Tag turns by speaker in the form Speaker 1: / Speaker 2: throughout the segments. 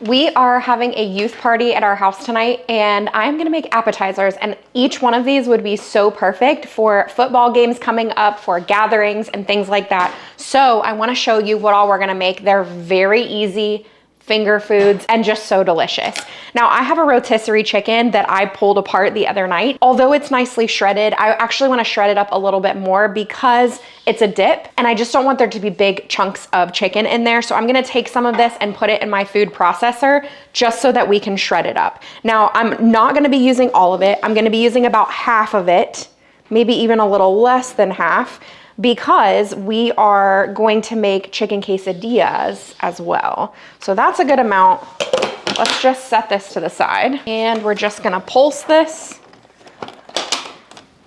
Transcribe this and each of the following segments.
Speaker 1: We are having a youth party at our house tonight, and I'm gonna make appetizers, and each one of these would be so perfect for football games coming up, for gatherings and things like that. So I wanna show you what all we're gonna make. They're very easy finger foods and just so delicious. Now I have a rotisserie chicken that I pulled apart the other night. Although it's nicely shredded, I actually want to shred it up a little bit more because it's a dip and I just don't want there to be big chunks of chicken in there. So I'm gonna take some of this and put it in my food processor just so that we can shred it up. Now I'm not gonna be using all of it. I'm gonna be using about half of it, maybe even a little less than half, because we are going to make chicken quesadillas as well. So that's a good amount. Let's just set this to the side, and we're just gonna pulse this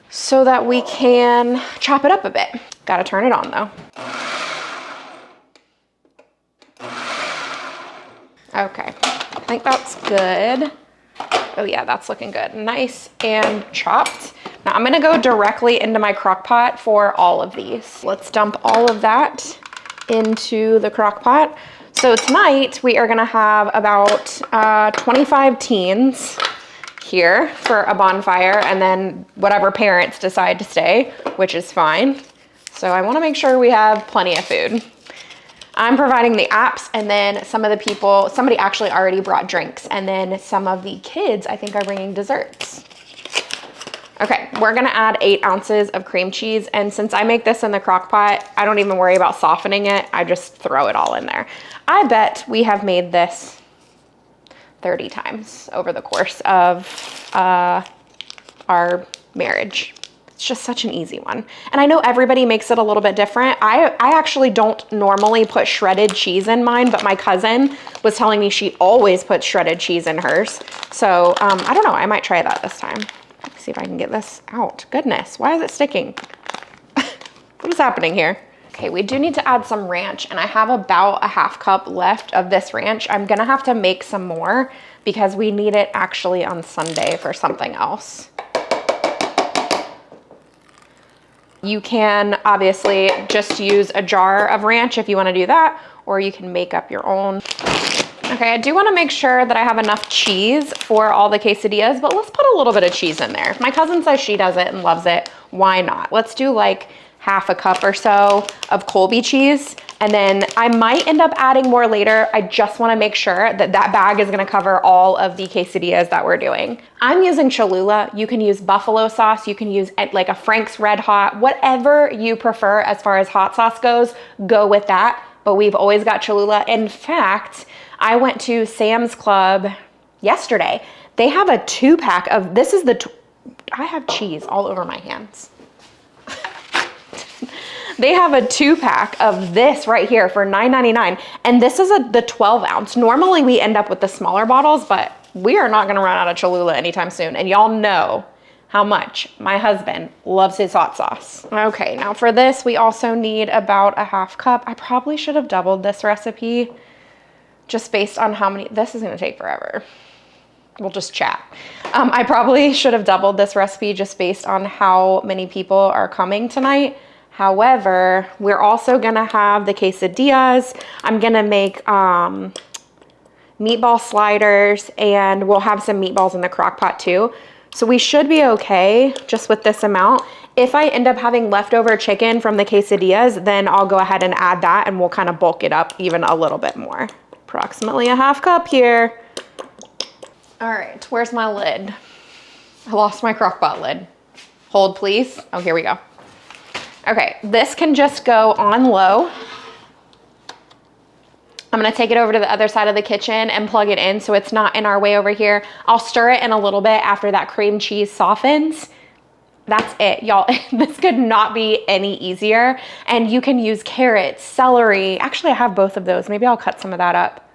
Speaker 1: so that we can chop it up a bit. Gotta turn it on though. Okay, I think that's good. Oh yeah, that's looking good. Nice and chopped. Now I'm gonna go directly into my crock pot for all of these. Let's dump all of that into the crock pot. So tonight we are gonna have about 25 teens here for a bonfire, and then whatever parents decide to stay, which is fine. So I wanna make sure we have plenty of food. I'm providing the apps, and then some of the people, somebody actually already brought drinks, and then some of the kids I think are bringing desserts. Okay, we're gonna add 8 ounces of cream cheese, and since I make this in the crock pot, I don't even worry about softening it. I just throw it all in there. I bet we have made this 30 times over the course of our marriage. It's just such an easy one. And I know everybody makes it a little bit different. I actually don't normally put shredded cheese in mine, but my cousin was telling me she always puts shredded cheese in hers. So I don't know, I might try that this time. Let's see if I can get this out. Goodness, why is it sticking? What is happening here? Okay, we do need to add some ranch, and I have about a half cup left of this ranch. I'm gonna have to make some more because we need it actually on Sunday for something else. You can obviously just use a jar of ranch if you want to do that, or you can make up your own. Okay, I do want to make sure that I have enough cheese for all the quesadillas, but let's put a little bit of cheese in there. If my cousin says she does it and loves it, why not? Let's do like half a cup or so of Colby cheese, and then I might end up adding more later. I just want to make sure that that bag is going to cover all of the quesadillas that we're doing. I'm using Cholula. You can use buffalo sauce. You can use like a Frank's Red Hot, whatever you prefer as far as hot sauce goes, go with that. But we've always got Cholula. In fact, I went to Sam's Club yesterday. They have a 2-pack of, this is I have cheese all over my hands. They have a 2-pack of this right here for $9.99. And this is the 12 ounce. Normally we end up with the smaller bottles, but we are not gonna run out of Cholula anytime soon. And y'all know how much my husband loves his hot sauce. Okay, now for this, we also need about a half cup. I probably should have doubled this recipe just based on how many, this is gonna take forever. We'll just chat. I probably should have doubled this recipe just based on how many people are coming tonight. However, we're also gonna have the quesadillas. I'm gonna make meatball sliders, and we'll have some meatballs in the crock pot too. So we should be okay just with this amount. If I end up having leftover chicken from the quesadillas, then I'll go ahead and add that, and we'll kind of bulk it up even a little bit more. Approximately a half cup here. All right, where's my lid? I lost my crock pot lid. Hold please. Oh, here we go. Okay, this can just go on low. I'm gonna take it over to the other side of the kitchen and plug it in so it's not in our way over here. I'll stir it in a little bit after that cream cheese softens. That's it, y'all. This could not be any easier. And you can use carrots, celery. Actually, I have both of those. Maybe I'll cut some of that up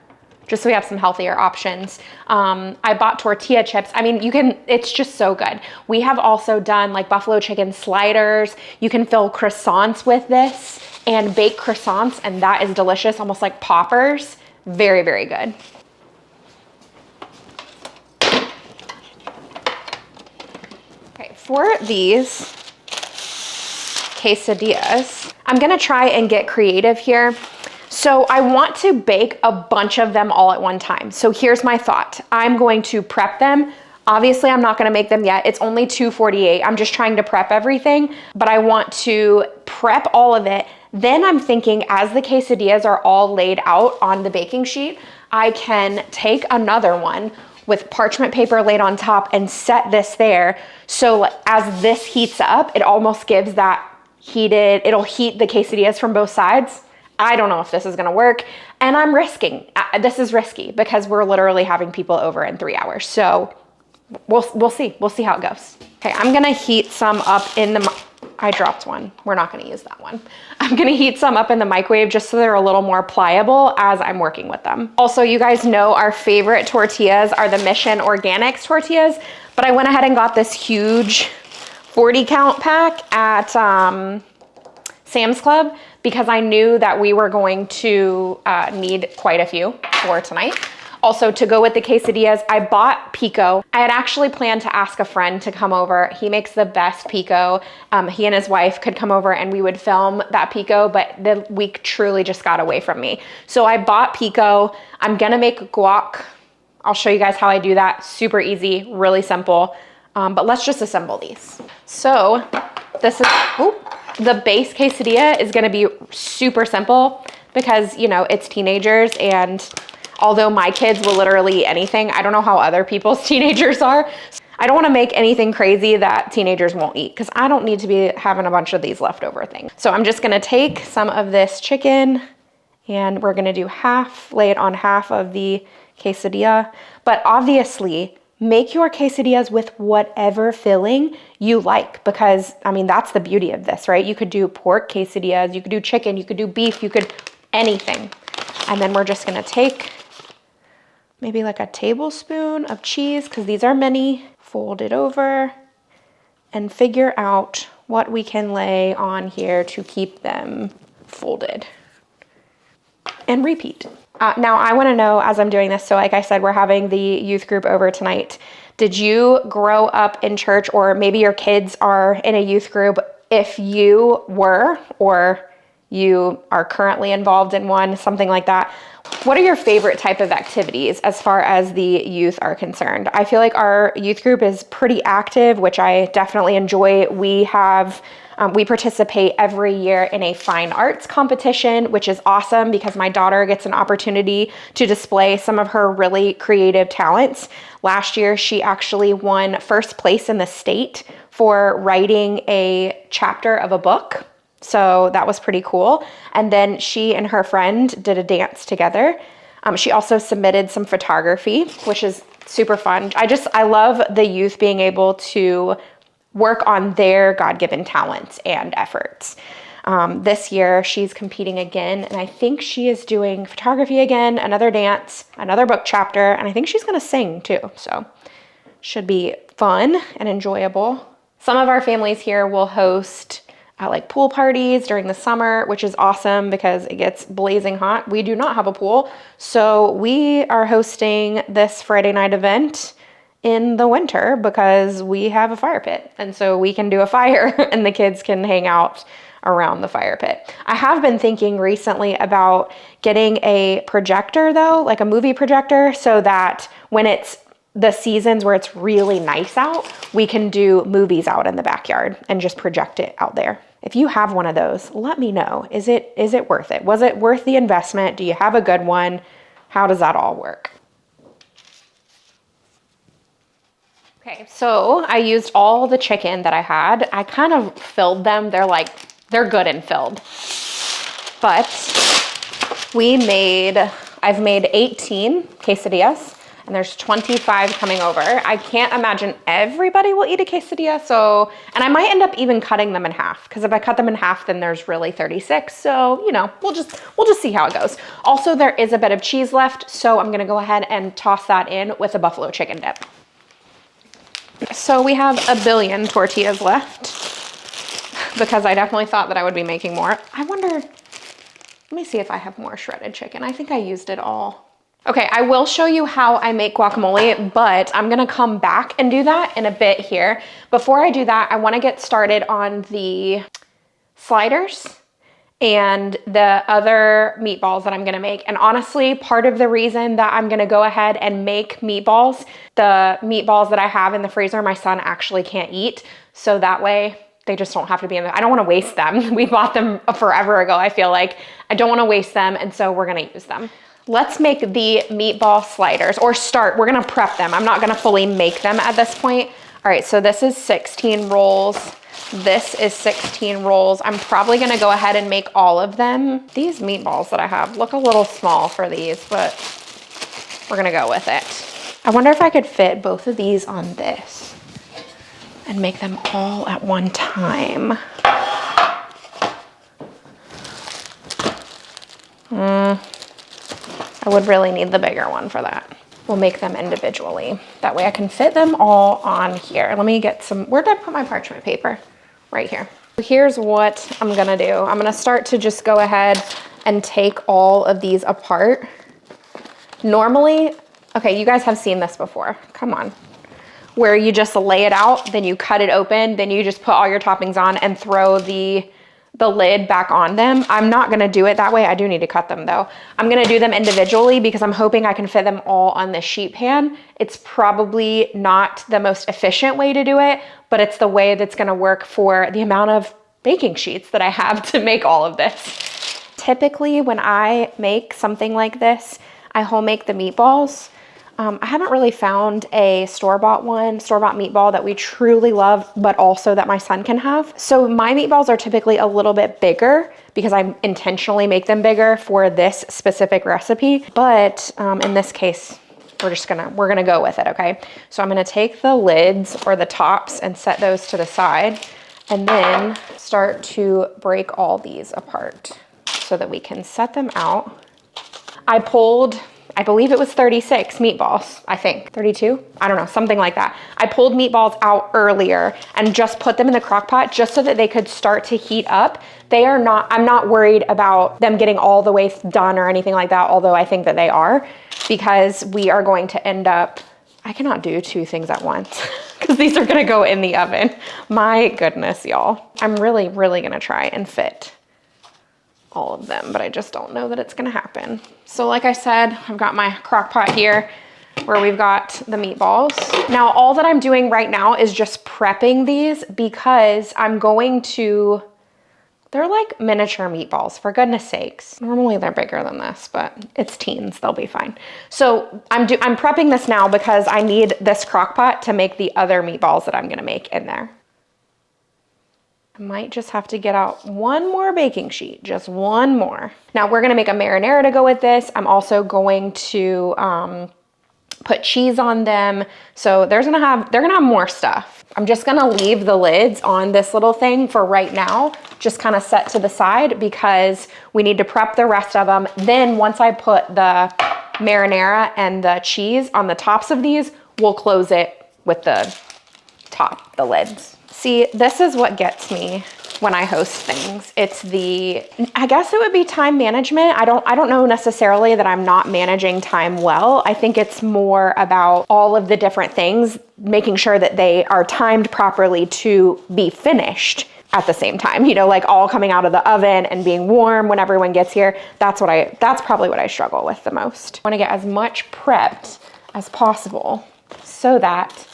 Speaker 1: just so we have some healthier options. I bought tortilla chips. I mean, you can, it's just so good. We have also done like buffalo chicken sliders. You can fill croissants with this and bake croissants, and that is delicious, almost like poppers. Very, very good. Okay, for these quesadillas, I'm gonna try and get creative here. So I want to bake a bunch of them all at one time. So here's my thought. I'm going to prep them. Obviously, I'm not gonna make them yet. It's only 2:48. I'm just trying to prep everything, but I want to prep all of it. Then I'm thinking, as the quesadillas are all laid out on the baking sheet, I can take another one with parchment paper laid on top and set this there. So as this heats up, it almost gives that heated, it'll heat the quesadillas from both sides. I don't know if this is gonna work, and I'm risking. This is risky because we're literally having people over in 3 hours. So we'll see. We'll see how it goes. Okay, I'm gonna heat some up in the, I dropped one. We're not gonna use that one. I'm gonna heat some up in the microwave just so they're a little more pliable as I'm working with them. Also, you guys know our favorite tortillas are the Mission Organics tortillas, but I went ahead and got this huge 40 count pack at Sam's Club because I knew that we were going to need quite a few for tonight. Also, to go with the quesadillas, I bought pico. I had actually planned to ask a friend to come over. He makes the best pico. He and his wife could come over and we would film that pico, but the week truly just got away from me. So I bought pico. I'm gonna make guac. I'll show you guys how I do that. Super easy, really simple. But let's just assemble these. So this is, the base quesadilla is gonna be super simple because, you know, it's teenagers, and although my kids will literally eat anything, I don't know how other people's teenagers are. I don't wanna make anything crazy that teenagers won't eat because I don't need to be having a bunch of these leftover things. So I'm just gonna take some of this chicken and we're gonna do half, lay it on half of the quesadilla. But obviously, make your quesadillas with whatever filling you like, because I mean, that's the beauty of this, right? You could do pork quesadillas, you could do chicken, you could do beef, you could anything. And then we're just gonna take maybe like a tablespoon of cheese, because these are mini, fold it over and figure out what we can lay on here to keep them folded. And repeat. Now I wanna know as I'm doing this, so like I said, we're having the youth group over tonight. Did you grow up in church, or maybe your kids are in a youth group? If you were, or you are currently involved in one, something like that, what are your favorite type of activities as far as the youth are concerned? I feel like our youth group is pretty active, which I definitely enjoy. We have, we participate every year in a fine arts competition, which is awesome because my daughter gets an opportunity to display some of her really creative talents. Last year, she actually won first place in the state for writing a chapter of a book. So that was pretty cool. And then she and her friend did a dance together. She also submitted some photography, which is super fun. I love the youth being able to work on their God-given talents and efforts. This year she's competing again, and I think she is doing photography again, another dance, another book chapter, and I think she's gonna sing too. So should be fun and enjoyable. Some of our families here will host like pool parties during the summer, which is awesome because it gets blazing hot. We do not have a pool, so we are hosting this Friday night event in the winter because we have a fire pit, and so we can do a fire and the kids can hang out around the fire pit. I have been thinking recently about getting a projector though, like a movie projector, so that when it's the seasons where it's really nice out, we can do movies out in the backyard and just project it out there. If you have one of those, let me know. Is it worth it? Was it worth the investment? Do you have a good one? How does that all work? Okay, so I used all the chicken that I had. I kind of filled them. They're good and filled. But I've made 18 quesadillas, and there's 25 coming over. I can't imagine everybody will eat a quesadilla, so, and I might end up even cutting them in half, because if I cut them in half, then there's really 36. So, you know, we'll just see how it goes. Also, there is a bit of cheese left, so I'm gonna go ahead and toss that in with a buffalo chicken dip. So we have a billion tortillas left, because I definitely thought that I would be making more. I wonder, let me see if I have more shredded chicken. I think I used it all. Okay, I will show you how I make guacamole, but I'm gonna come back and do that in a bit here. Before I do that, I wanna get started on the sliders. and the other meatballs that I'm gonna make. And honestly, part of the reason that I'm gonna go ahead and make meatballs, the meatballs that I have in the freezer, my son actually can't eat. So that way they just don't have to be in there. I don't wanna waste them. We bought them forever ago, I feel like. I don't wanna waste them, and so we're gonna use them. Let's make the meatball sliders, or start. We're gonna prep them. I'm not gonna fully make them at this point. All right, so this is 16 rolls. This is 16 rolls. I'm probably gonna go ahead and make all of them. These meatballs that I have look a little small for these, but we're gonna go with it. I wonder if I could fit both of these on this and make them all at one time. I would really need the bigger one for that. We'll make them individually. That way I can fit them all on here. Let me get some, where did I put my parchment paper? Right here. Here's what I'm gonna do. I'm gonna start to just go ahead and take all of these apart. Normally, okay, you guys have seen this before. Come on. Where you just lay it out, then you cut it open, then you just put all your toppings on and throw the lid back on them. I'm not gonna do it that way. I do need to cut them though. I'm gonna do them individually because I'm hoping I can fit them all on this sheet pan. It's probably not the most efficient way to do it, but it's the way that's gonna work for the amount of baking sheets that I have to make all of this. Typically when I make something like this, I home make the meatballs. I haven't really found a store-bought meatball that we truly love, but also that my son can have. So my meatballs are typically a little bit bigger because I intentionally make them bigger for this specific recipe. But in this case, we're gonna go with it, okay? So I'm gonna take the lids or the tops and set those to the side, and then start to break all these apart so that we can set them out. I pulled, I believe it was 36 meatballs, I think. 32? I don't know, something like that. I pulled meatballs out earlier and just put them in the crock pot just so that they could start to heat up. I'm not worried about them getting all the way done or anything like that, although I think that they are, because we are going to end up, I cannot do two things at once because these are gonna go in the oven. My goodness, y'all. I'm really, really gonna try and fit all of them, but I just don't know that it's gonna happen. So like I said, I've got my crock pot here where we've got the meatballs. Now, all that I'm doing right now is just prepping these because I'm going to, they're like miniature meatballs, for goodness sakes. Normally they're bigger than this, but it's teens, they'll be fine. So I'm prepping this now because I need this crock pot to make the other meatballs that I'm gonna make in there. I might just have to get out one more baking sheet, just one more. Now we're gonna make a marinara to go with this. I'm also going to put cheese on them. So they're gonna have more stuff. I'm just gonna leave the lids on this little thing for right now, just kind of set to the side because we need to prep the rest of them. Then once I put the marinara and the cheese on the tops of these, we'll close it with the lids. See, this is what gets me when I host things. It's I guess it would be time management. I don't know necessarily that I'm not managing time well. I think it's more about all of the different things, making sure that they are timed properly to be finished at the same time, you know, like all coming out of the oven and being warm when everyone gets here. That's probably what I struggle with the most. I want to get as much prepped as possible so that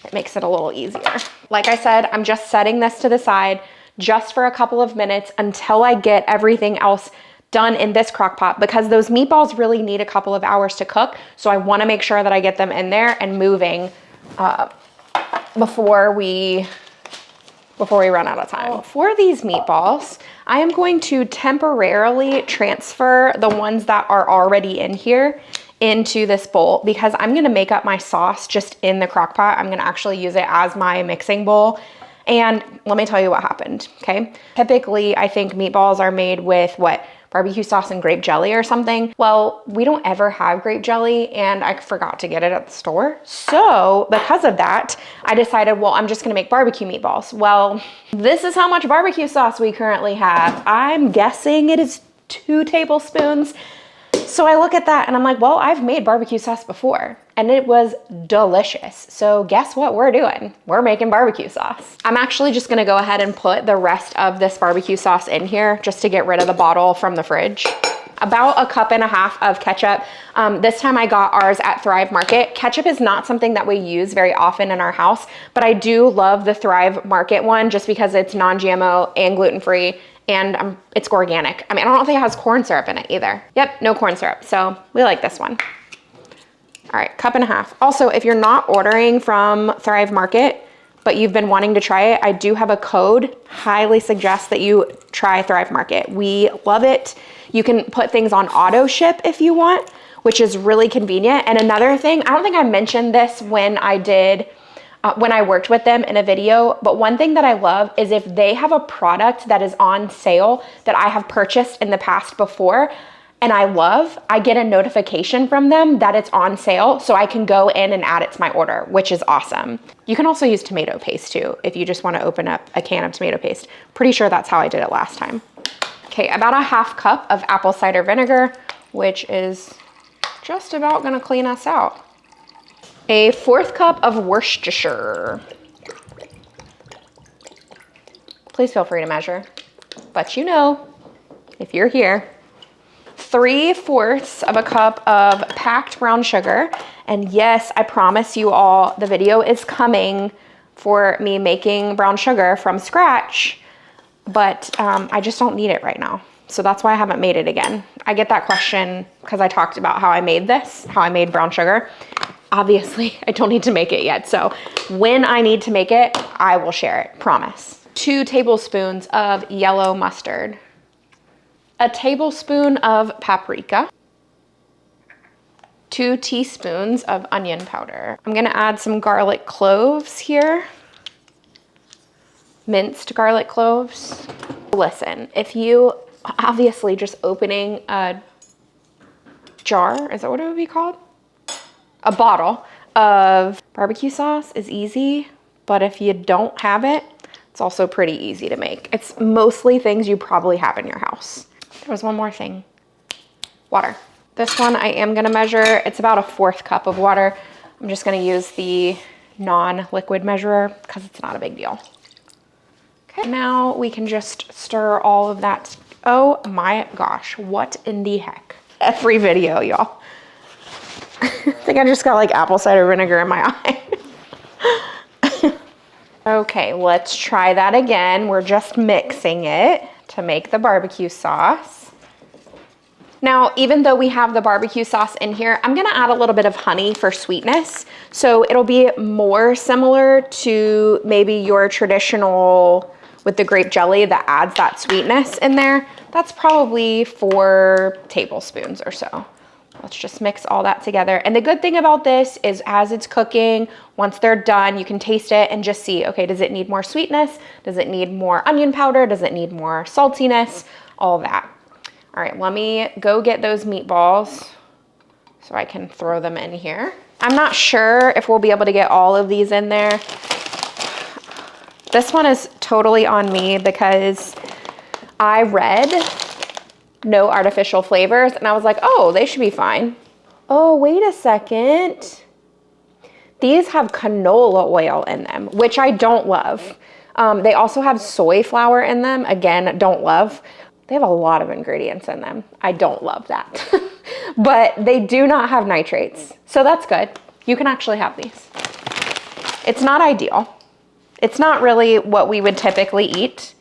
Speaker 1: it makes it a little easier. Like I said, I'm just setting this to the side just for a couple of minutes until I get everything else done in this crock pot, because those meatballs really need a couple of hours to cook. So I wanna make sure that I get them in there and moving before we run out of time. For these meatballs, I am going to temporarily transfer the ones that are already in here into this bowl because I'm gonna make up my sauce just in the crock pot. I'm gonna actually use it as my mixing bowl. And let me tell you what happened, okay? Typically, I think meatballs are made with barbecue sauce and grape jelly or something. Well, we don't ever have grape jelly and I forgot to get it at the store. So because of that, I decided, well, I'm just gonna make barbecue meatballs. Well, this is how much barbecue sauce we currently have. I'm guessing it is 2 tablespoons. So I look at that and I'm like, well, I've made barbecue sauce before and it was delicious. So guess what we're doing? We're making barbecue sauce. I'm actually just gonna go ahead and put the rest of this barbecue sauce in here just to get rid of the bottle from the fridge. About 1.5 cups of ketchup. This time I got ours at Thrive Market. Ketchup is not something that we use very often in our house, but I do love the Thrive Market one just because it's non-GMO and gluten-free and it's organic. I mean, I don't think it has corn syrup in it either. Yep, no corn syrup. So we like this one. All right, 1.5 cups. Also, if you're not ordering from Thrive Market, but you've been wanting to try it, I do have a code. Highly suggest that you try Thrive Market. We love it. You can put things on auto ship if you want, which is really convenient. And another thing, I don't think I mentioned this when I worked with them in a video, but one thing that I love is if they have a product that is on sale that I have purchased in the past before, and I get a notification from them that it's on sale, so I can go in and add it to my order, which is awesome. You can also use tomato paste too, if you just wanna open up a can of tomato paste. Pretty sure that's how I did it last time. Okay, about 1/2 cup of apple cider vinegar, which is just about gonna clean us out. 1/4 cup of Worcestershire. Please feel free to measure, but you know, if you're here. 3/4 cup of packed brown sugar. And yes, I promise you all, the video is coming for me making brown sugar from scratch, but I just don't need it right now. So that's why I haven't made it again. I get that question because I talked about how I made brown sugar. Obviously, I don't need to make it yet. So when I need to make it, I will share it, promise. 2 tablespoons of yellow mustard. 1 tablespoon of paprika. 2 teaspoons of onion powder. I'm gonna add some garlic cloves here. Minced garlic cloves. Listen, if you, obviously just opening a jar, is that what it would be called? A bottle of barbecue sauce is easy, but if you don't have it, it's also pretty easy to make. It's mostly things you probably have in your house. There was one more thing. Water. This one I am gonna measure. It's about 1/4 cup of water. I'm just gonna use the non-liquid measurer because it's not a big deal. Okay, now we can just stir all of that. Oh my gosh, what in the heck? Every video, y'all. I think I just got like apple cider vinegar in my eye. Okay, let's try that again. We're just mixing it to make the barbecue sauce. Now, even though we have the barbecue sauce in here, I'm gonna add a little bit of honey for sweetness. So it'll be more similar to maybe your traditional with the grape jelly that adds that sweetness in there. That's probably 4 tablespoons or so. Let's just mix all that together. And the good thing about this is as it's cooking, once they're done, you can taste it and just see, okay, does it need more sweetness? Does it need more onion powder? Does it need more saltiness? All that. All right, let me go get those meatballs so I can throw them in here. I'm not sure if we'll be able to get all of these in there. This one is totally on me because I read no artificial flavors and I was like, oh, they should be fine. Oh, wait a second. These have canola oil in them, which I don't love. They also have soy flour in them. Again, don't love. They have a lot of ingredients in them. I don't love that. But they do not have nitrates. So that's good. You can actually have these. It's not ideal. It's not really what we would typically eat,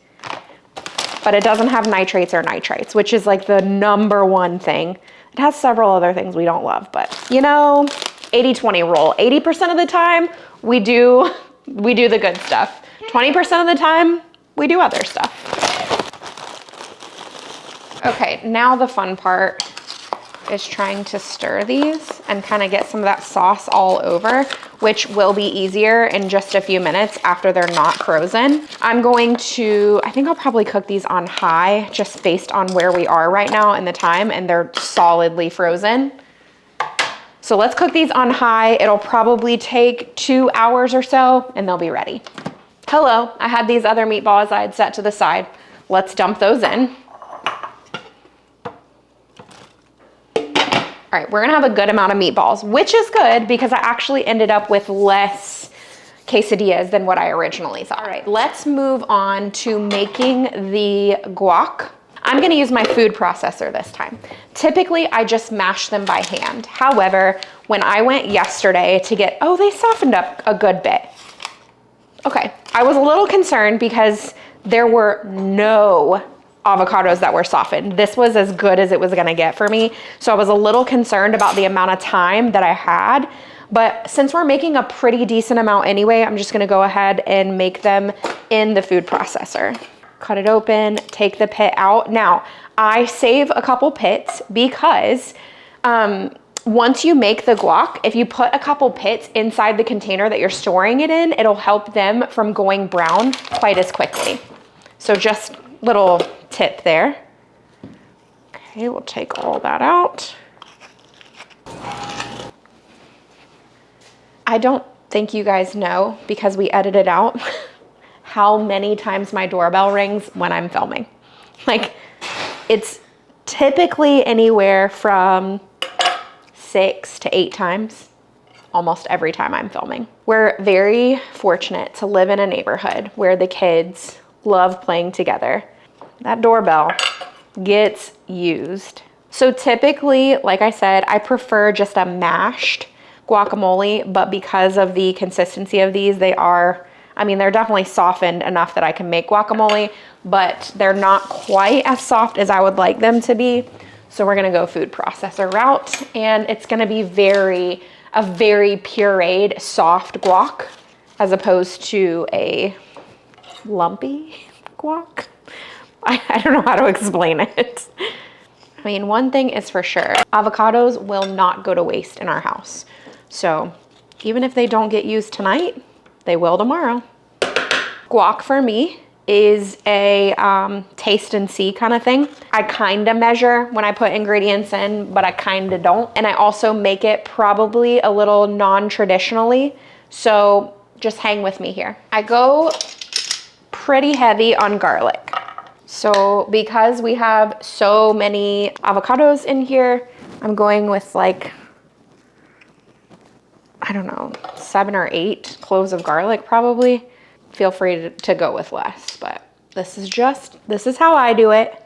Speaker 1: but it doesn't have nitrates or nitrites, which is like the #1 thing. It has several other things we don't love, but you know, 80-20 rule. 80% of the time we do the good stuff. 20% of the time we do other stuff. Okay, now the fun part is trying to stir these and kind of get some of that sauce all over, which will be easier in just a few minutes after they're not frozen. I think I'll probably cook these on high just based on where we are right now in the time and they're solidly frozen. So let's cook these on high. It'll probably take 2 hours or so and they'll be ready. Hello, I had these other meatballs I had set to the side. Let's dump those in. All right, we're gonna have a good amount of meatballs, which is good because I actually ended up with less quesadillas than what I originally thought. All right, let's move on to making the guac. I'm gonna use my food processor this time. Typically, I just mash them by hand. However, when I went yesterday to get, oh, they softened up a good bit. Okay, I was a little concerned because there were no avocados that were softened. This was as good as it was gonna get for me. So I was a little concerned about the amount of time that I had. But since we're making a pretty decent amount anyway, I'm just gonna go ahead and make them in the food processor. Cut it open, take the pit out. Now, I save a couple pits because once you make the guac, if you put a couple pits inside the container that you're storing it in, it'll help them from going brown quite as quickly. So just little tip there. Okay, we'll take all that out. I don't think you guys know, because we edit it out, how many times my doorbell rings when I'm filming. Like, it's typically anywhere from 6 to 8 times, almost every time I'm filming. We're very fortunate to live in a neighborhood where the kids love playing together. That doorbell gets used. So typically, like I said, I prefer just a mashed guacamole, but because of the consistency of these, they're definitely softened enough that I can make guacamole, but they're not quite as soft as I would like them to be. So we're gonna go food processor route, and it's gonna be a very pureed, soft guac, as opposed to a lumpy guac. I don't know how to explain it. I mean, one thing is for sure, avocados will not go to waste in our house. So even if they don't get used tonight, they will tomorrow. Guac for me is a taste and see kind of thing. I kind of measure when I put ingredients in, but I kind of don't. And I also make it probably a little non-traditionally. So just hang with me here. I go pretty heavy on garlic. So because we have so many avocados in here, I'm going with like, I don't know, 7 or 8 cloves of garlic probably. Feel free to go with less, but this is how I do it.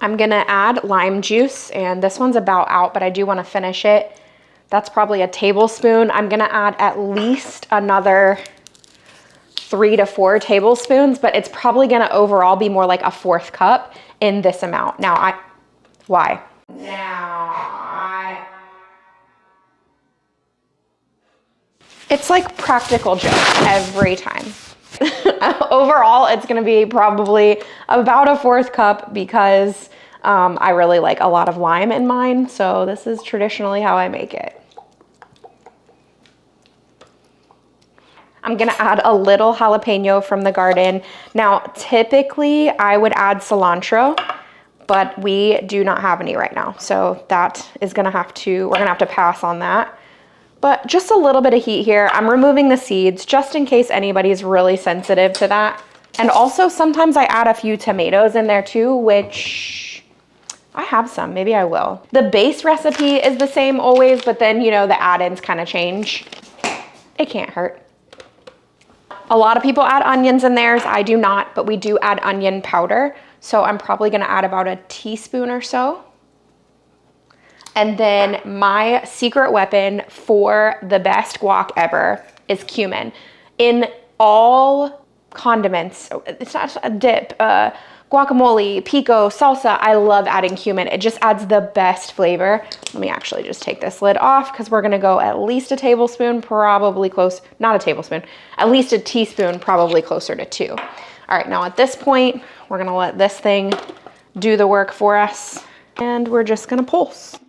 Speaker 1: I'm gonna add lime juice, and this one's about out, but I do wanna finish it. That's probably a tablespoon. I'm gonna add at least another 3 to 4 tablespoons, but it's probably gonna overall be more like a 1/4 cup in this amount. Why? It's like practical joke every time. Overall, it's gonna be probably about a 1/4 cup because I really like a lot of lime in mine. So this is traditionally how I make it. I'm gonna add a little jalapeno from the garden. Now, typically I would add cilantro, but we do not have any right now. So that is we're gonna have to pass on that. But just a little bit of heat here. I'm removing the seeds just in case anybody's really sensitive to that. And also sometimes I add a few tomatoes in there too, which I have some, maybe I will. The base recipe is the same always, but then, you know, the add-ins kind of change. It can't hurt. A lot of people add onions in theirs. I do not, but we do add onion powder. So I'm probably gonna add about a teaspoon or so. And then my secret weapon for the best guac ever is cumin. In all condiments, it's not a dip, guacamole, pico, salsa, I love adding cumin. It just adds the best flavor. Let me actually just take this lid off because we're gonna go at least a tablespoon, probably close, not a tablespoon, at least a teaspoon, probably closer to 2. All right, now at this point, we're gonna let this thing do the work for us. And we're just gonna pulse.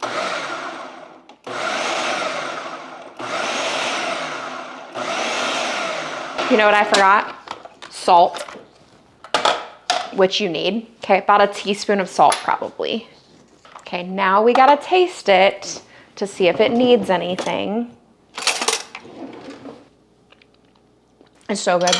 Speaker 1: You know what I forgot? Salt, which you need. Okay, about a teaspoon of salt probably. Okay, now we gotta taste it to see if it needs anything. It's so good.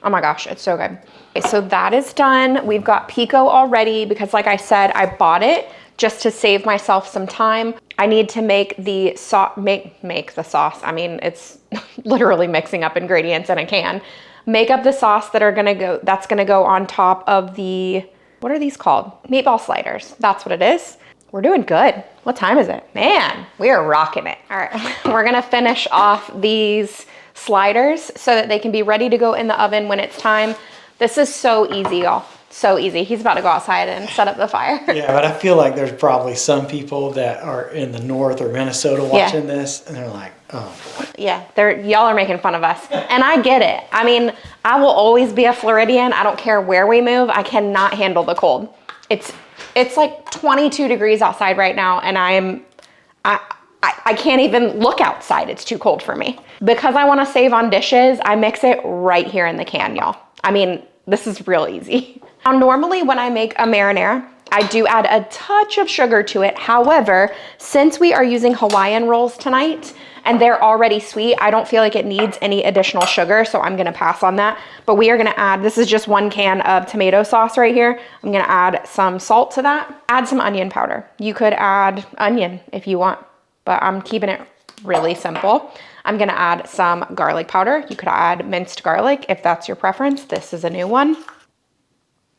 Speaker 1: Oh my gosh, it's so good. Okay, so that is done. We've got pico already because like I said, I bought it just to save myself some time. I need to make the sauce, make the sauce. I mean, it's literally mixing up ingredients in a can. Make up the sauce that's gonna go on top of the, what are these called? Meatball sliders. That's what it is. We're doing good. What time is it? Man, we are rocking it. All right, we're gonna finish off these sliders so that they can be ready to go in the oven when it's time. This is so easy, y'all. So easy. He's about to go outside and set up the fire.
Speaker 2: Yeah, but I feel like there's probably some people that are in the north or Minnesota watching this, and they're like, oh.
Speaker 1: Yeah, y'all are making fun of us. And I get it. I mean, I will always be a Floridian. I don't care where we move. I cannot handle the cold. It's like 22 degrees outside right now, and I can't even look outside. It's too cold for me. Because I want to save on dishes, I mix it right here in the can, y'all. I mean, this is real easy. Now, normally when I make a marinara, I do add a touch of sugar to it. However, since we are using Hawaiian rolls tonight and they're already sweet, I don't feel like it needs any additional sugar, so I'm gonna pass on that. But we are gonna add, this is just 1 can of tomato sauce right here. I'm gonna add some salt to that. Add some onion powder. You could add onion if you want, but I'm keeping it really simple. I'm gonna add some garlic powder. You could add minced garlic if that's your preference. This is a new one.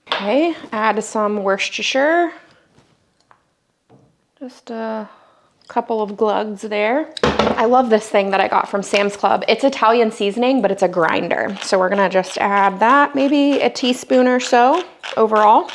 Speaker 1: Okay, add some Worcestershire. Just a couple of glugs there. I love this thing that I got from Sam's Club. It's Italian seasoning, but it's a grinder. So we're gonna just add that, maybe a teaspoon or so overall.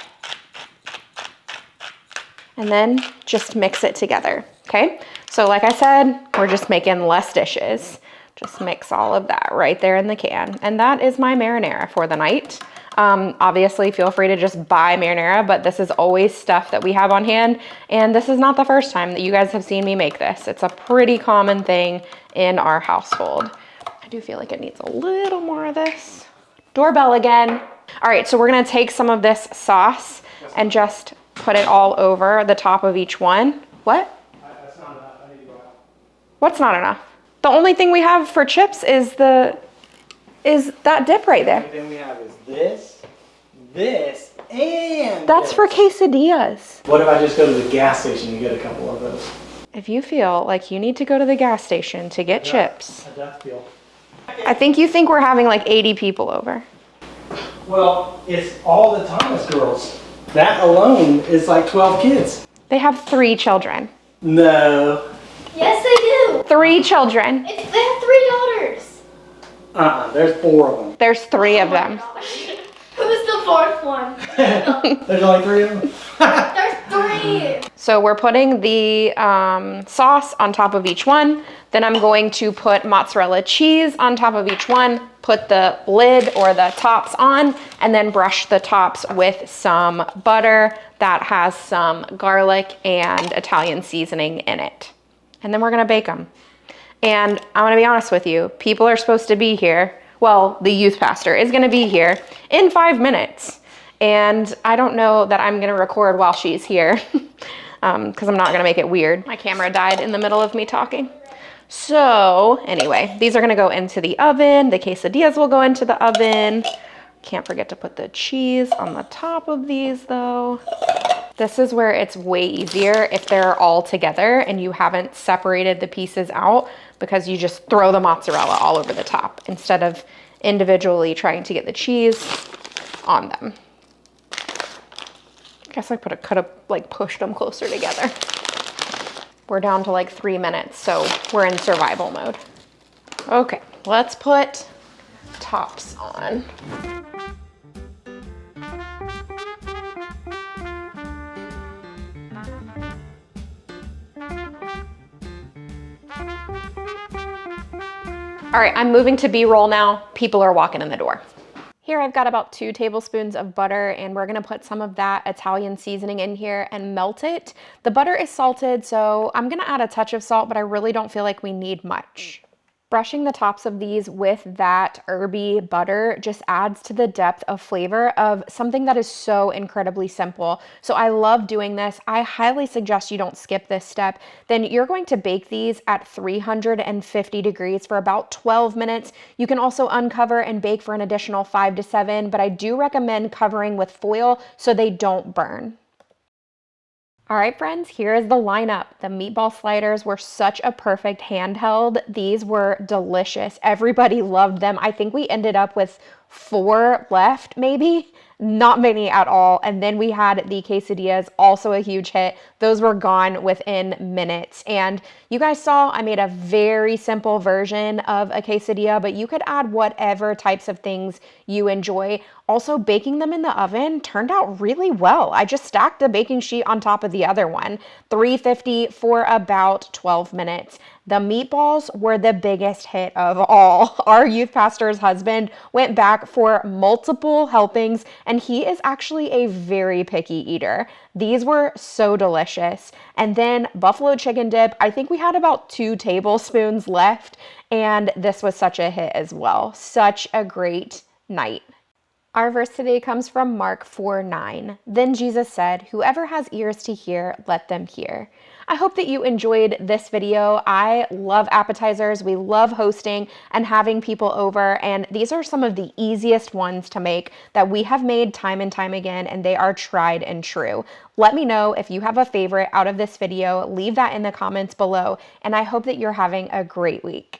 Speaker 1: And then just mix it together, okay? So like I said, we're just making less dishes. Just mix all of that right there in the can. And that is my marinara for the night. Obviously, feel free to just buy marinara, but this is always stuff that we have on hand. And this is not the first time that you guys have seen me make this. It's a pretty common thing in our household. I do feel like it needs a little more of this. Doorbell again. All right, so we're gonna take some of this sauce and just put it all over the top of each one. What?
Speaker 2: That's not enough. I need to go out.
Speaker 1: What's not enough? The only thing we have for chips is that dip right there.
Speaker 2: The only thing we have is this, and
Speaker 1: That's for quesadillas.
Speaker 2: What if I just go to the gas station and get a couple of those?
Speaker 1: If you feel like you need to go to the gas station to get chips.
Speaker 2: I do feel.
Speaker 1: I think you think we're having like 80 people over.
Speaker 2: Well, it's all the Thomas girls. That alone is like 12 kids.
Speaker 1: They have 3 children.
Speaker 2: No.
Speaker 3: Yes, they do.
Speaker 1: 3 children.
Speaker 3: They have 3 daughters.
Speaker 2: There's 4 of them.
Speaker 1: There's 3 of them.
Speaker 3: Who's the 4th one?
Speaker 2: There's only 3 of them.
Speaker 3: There's 3.
Speaker 1: So we're putting the sauce on top of each one. Then I'm going to put mozzarella cheese on top of each one, put the lid or the tops on, and then brush the tops with some butter that has some garlic and Italian seasoning in it. And then we're gonna bake them. And I'm gonna be honest with you, people are supposed to be here. Well, the youth pastor is gonna be here in 5 minutes. And I don't know that I'm gonna record while she's here because I'm not gonna make it weird. My camera died in the middle of me talking. So anyway, these are gonna go into the oven. The quesadillas will go into the oven. Can't forget to put the cheese on the top of these though. This is where it's way easier if they're all together and you haven't separated the pieces out, because you just throw the mozzarella all over the top instead of individually trying to get the cheese on them. I guess I could have like pushed them closer together. We're down to like 3 minutes, so we're in survival mode. Okay, let's put tops on. All right, I'm moving to B-roll now. People are walking in the door. Here I've got about 2 tablespoons of butter, and we're gonna put some of that Italian seasoning in here and melt it. The butter is salted, so I'm gonna add a touch of salt, but I really don't feel like we need much. Brushing the tops of these with that herby butter just adds to the depth of flavor of something that is so incredibly simple. So I love doing this. I highly suggest you don't skip this step. Then you're going to bake these at 350 degrees for about 12 minutes. You can also uncover and bake for an additional 5 to 7, but I do recommend covering with foil so they don't burn. All right, friends, here is the lineup. The meatball sliders were such a perfect handheld. These were delicious. Everybody loved them. I think we ended up with 4 left, maybe. Not many at all. And then we had the quesadillas, also a huge hit. Those were gone within minutes. And you guys saw I made a very simple version of a quesadilla, but you could add whatever types of things you enjoy. Also, baking them in the oven turned out really well. I just stacked a baking sheet on top of the other one, 350 for about 12 minutes. The meatballs were the biggest hit of all. Our youth pastor's husband went back for multiple helpings, and he is actually a very picky eater. These were so delicious. And then buffalo chicken dip, I think we had about 2 tablespoons left, and this was such a hit as well. Such a great night. Our verse today comes from Mark 4:9. Then Jesus said, "Whoever has ears to hear, let them hear." I hope that you enjoyed this video. I love appetizers. We love hosting and having people over, and these are some of the easiest ones to make that we have made time and time again, and they are tried and true. Let me know if you have a favorite out of this video. Leave that in the comments below, and I hope that you're having a great week.